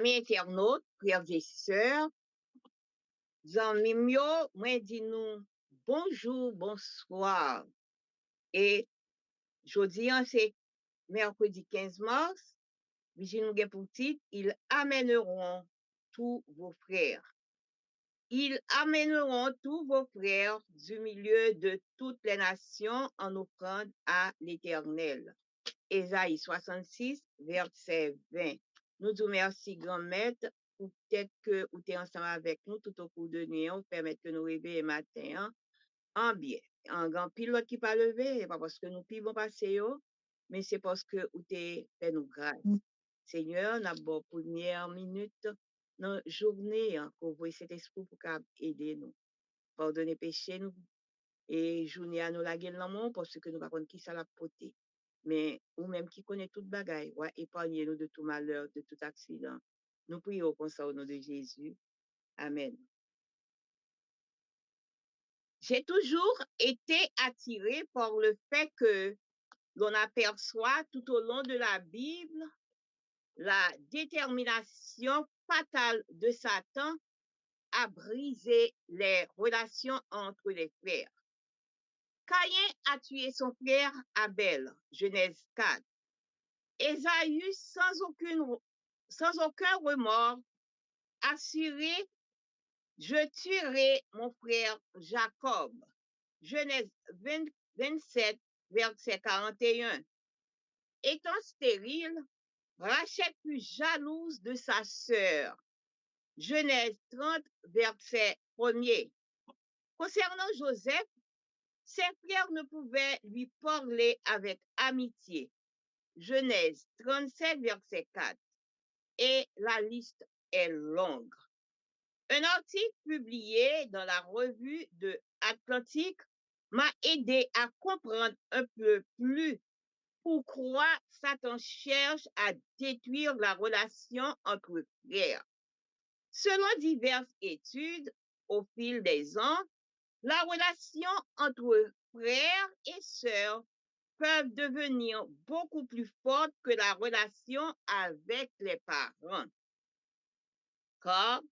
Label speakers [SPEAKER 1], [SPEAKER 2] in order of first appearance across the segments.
[SPEAKER 1] Mes internautes, frères et sœurs, zanmi yo, moi dis nous bonjour, bonsoir. Et jeudi, c'est mercredi 15 mars, Vigile nous pour titre, ils amèneront tous vos frères. Ils amèneront tous vos frères du milieu de toutes les nations en offrande à l'Éternel. Ésaïe 66, verset 20. Nous disons merci, grand maître, ou peut-être que vous êtes ensemble avec nous tout au cours de nuit, vous permettre que nous réveillions matin en bien. En grand pilote qui pas levé, pas parce que nous pouvons passer, mais c'est parce que vous êtes fait nous grâce. Seigneur, n'a pas première minute dans la journée, qu'on voit cet esprit pour aider nous. Pardonnez péché nous et journée à nous la gueule dans mon parce que nous ne savons pas qui ça l'a porté. Mais ou même qui connaît toute bagaille, ouais, épargnez-nous de tout malheur, de tout accident. Nous prions comme ça au nom de Jésus. Amen. J'ai toujours été attirée par le fait que l'on aperçoit tout au long de la Bible la détermination fatale de Satan à briser les relations entre les frères. Caïn a tué son frère Abel, Genèse 4. Ésaü, sans aucun remords, assuré, je tuerai mon frère Jacob. Genèse 27, verset 41. Étant stérile, Rachel fut jalouse de sa sœur. Genèse 30, verset 1er. Concernant Joseph, ses frères ne pouvaient lui parler avec amitié. Genèse 37, verset 4. Et la liste est longue. Un article publié dans la revue de Atlantique m'a aidé à comprendre un peu plus pourquoi Satan cherche à détruire la relation entre frères. Selon diverses études, au fil des ans, la relation entre frères et sœurs peuvent devenir beaucoup plus fortes que la relation avec les parents. Car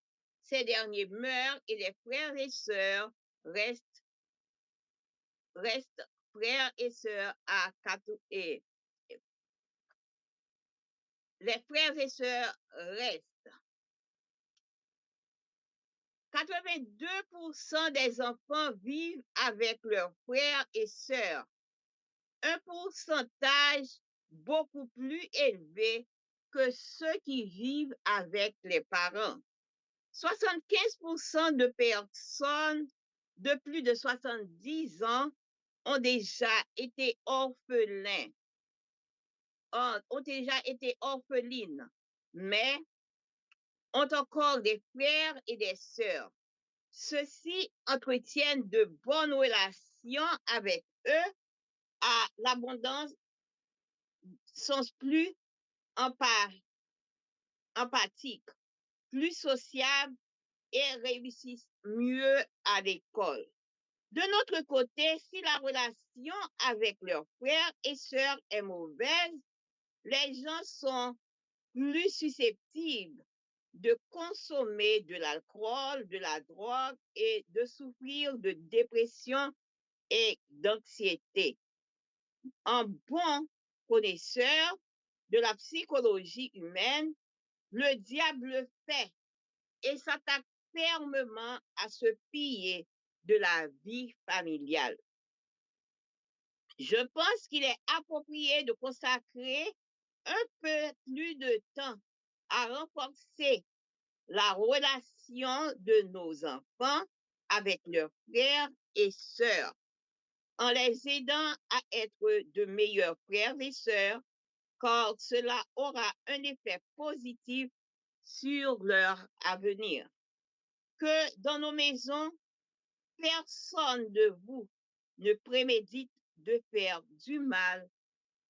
[SPEAKER 1] ces derniers meurent et les frères et sœurs restent frères et sœurs à quatre et les frères et sœurs restent. 82% des enfants vivent avec leurs frères et sœurs, un pourcentage beaucoup plus élevé que ceux qui vivent avec les parents. 75% de personnes de plus de 70 ans ont déjà été orphelins, ont déjà été orphelines, mais ont encore des frères et des sœurs. Ceux-ci entretiennent de bonnes relations avec eux à l'abondance, sont plus empathiques, plus sociables et réussissent mieux à l'école. De notre côté, si la relation avec leurs frères et sœurs est mauvaise, les gens sont plus susceptibles de consommer de l'alcool, de la drogue et de souffrir de dépression et d'anxiété. Un bon connaisseur de la psychologie humaine, le diable fait et s'attaque fermement à ce pilier de la vie familiale. Je pense qu'il est approprié de consacrer un peu plus de temps à renforcer la relation de nos enfants avec leurs frères et sœurs, en les aidant à être de meilleurs frères et sœurs, car cela aura un effet positif sur leur avenir. Que dans nos maisons, personne de vous ne prémédite de faire du mal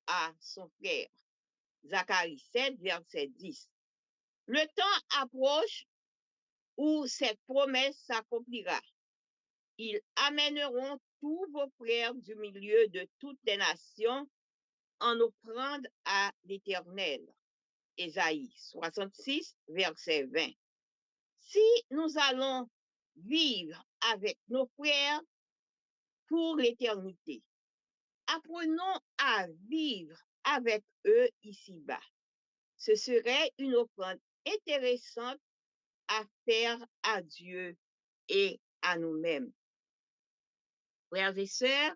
[SPEAKER 1] à son frère. Zacharie 7, verset 10. Le temps approche où cette promesse s'accomplira. Ils amèneront tous vos frères du milieu de toutes les nations en offrande à l'Éternel. Ésaïe 66, verset 20. Si nous allons vivre avec nos frères pour l'éternité, apprenons à vivre avec eux ici-bas. Ce serait une offrande intéressante à faire à Dieu et à nous-mêmes. Frères et sœurs,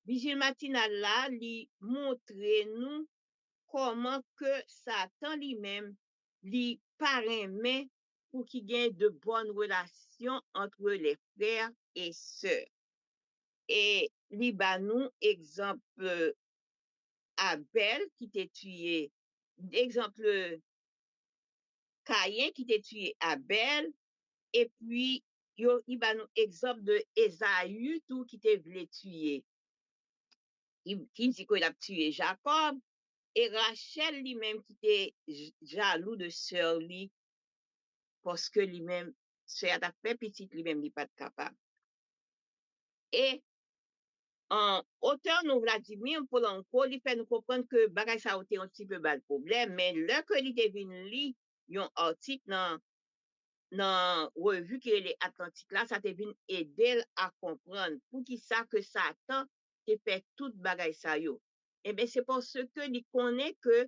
[SPEAKER 1] Vigile matinal là, lui montre nous comment que Satan lui-même lui parrain pour qu'il y ait de bonnes relations entre les frères et sœurs. Et lui bat nous exemple Abel qui t'a tué, exemple Caïn qui t'a tué Abel, et puis il bat nous exemple de Esaü tout qui t'a voulu tuer. Qui dit qu'il a tué Jacob, et Rachel lui-même qui était jaloux de sœur lui, parce que lui-même, sœur a fait petite, lui-même n'est pas capable. Et en auteur nous Vladimir Polanco, il fait nous comprendre que bagay ça a été un petit peu bas le problème, mais là que il est venu lire un article dans revue qui est l'Atlantique là, ça te venu aider à comprendre pour qui ça que Satan te fait tout bagay ça yo. Eh bien, c'est parce que il connaît que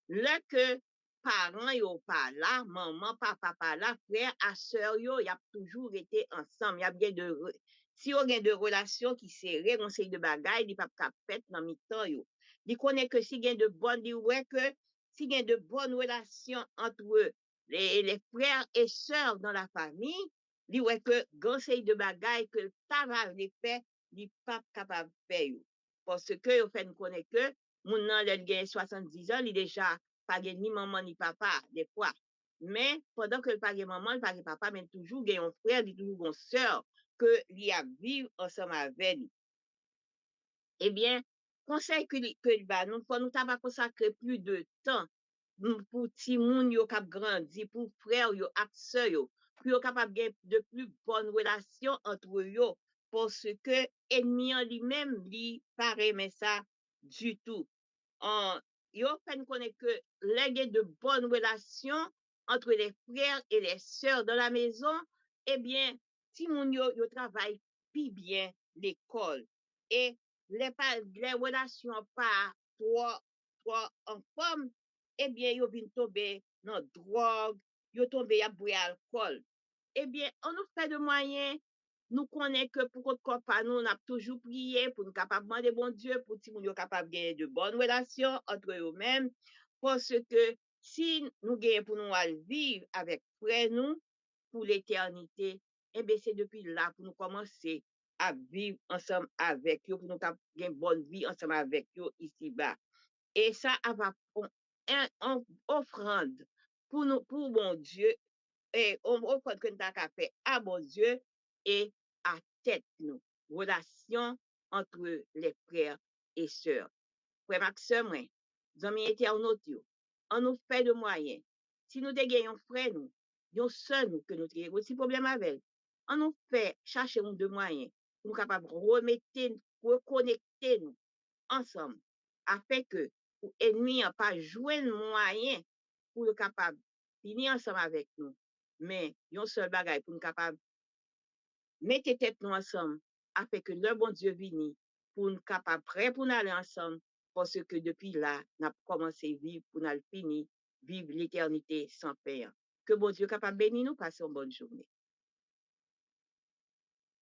[SPEAKER 1] là que parents yo pas là, maman, papa pas là, frère à sœur yo, y a toujours été ensemble. Y a bien de si on a de relations qui serrées, on sait de bagaille, il pas cap fait dans mi-temps yo. Il connaît que si y a de bonnes, il ouais que si y a de bonnes relations entre les frères et sœurs dans la famille, il ouais que grand sey de bagaille que ta va les faire, il pas capable de faire yo. Parce que yo fait nous connaître que mon nan lèl gen 70 ans, il déjà pas gen ni maman ni papa, des fois. Mais pendant que le pas gen maman, le pas gen papa, mais toujours gen un frère, il toujours une sœur que li a vivre ensemble avec lui. Eh bien, conseil que il va nous, faut nous pas consacrer plus de temps pour ti moun yo kap grandi, pour frère yo ak sœur yo, pour yo capable gen de plus bonnes relations entre yo, parce que ennemi en lui-même, li pas aimer ça du tout. Yo fait connaître que les de bonnes relations entre les frères et les sœurs dans la maison, eh bien, si moun yo travaille plus bien l'école et les relations pas trop en forme, eh bien, yo vin tomber dans drogue, yo tomber à boire alcool. Eh bien, on nous fait de moyens. Nous connaissons que pour notre corps, nous, on a toujours prié pour nous capables de demander bon Dieu, pour que nous soyons capables de gagner de bonnes relations entre eux-mêmes. Parce que si nous gagnons pour nous vivre avec frère nous pour l'éternité, eh bien, c'est depuis là pour nous commencer à vivre ensemble avec eux, pour nous gagner une bonne vie ensemble avec eux ici-bas. Et ça va une offrande pour nous, pour mon Dieu, et on offrande que nous avons fait à mon Dieu et à tête nous. Relation entre les frères et sœurs. Frère Maxime, moi, amis internautes, on nous fait de moyens. Si nous dégagnons frère nous, nous sœur nous que nous avons aussi problème avec, on nous fait chercher de moyens pour nous capables de remettre, reconnecter nous ensemble, afin que l'ennemi n'a pas joué de moyen pour le capable de finir ensemble avec nous. Mais, il y a un seul bagage pour nous capable de mettre tête nous ensemble, afin que le bon Dieu vienne pour nous capable prêt pour nous aller ensemble, parce que depuis là, nous avons commencé à vivre pour nous finir, vivre l'éternité sans père. Que bon Dieu capable de bénir nous, passer une bonne journée.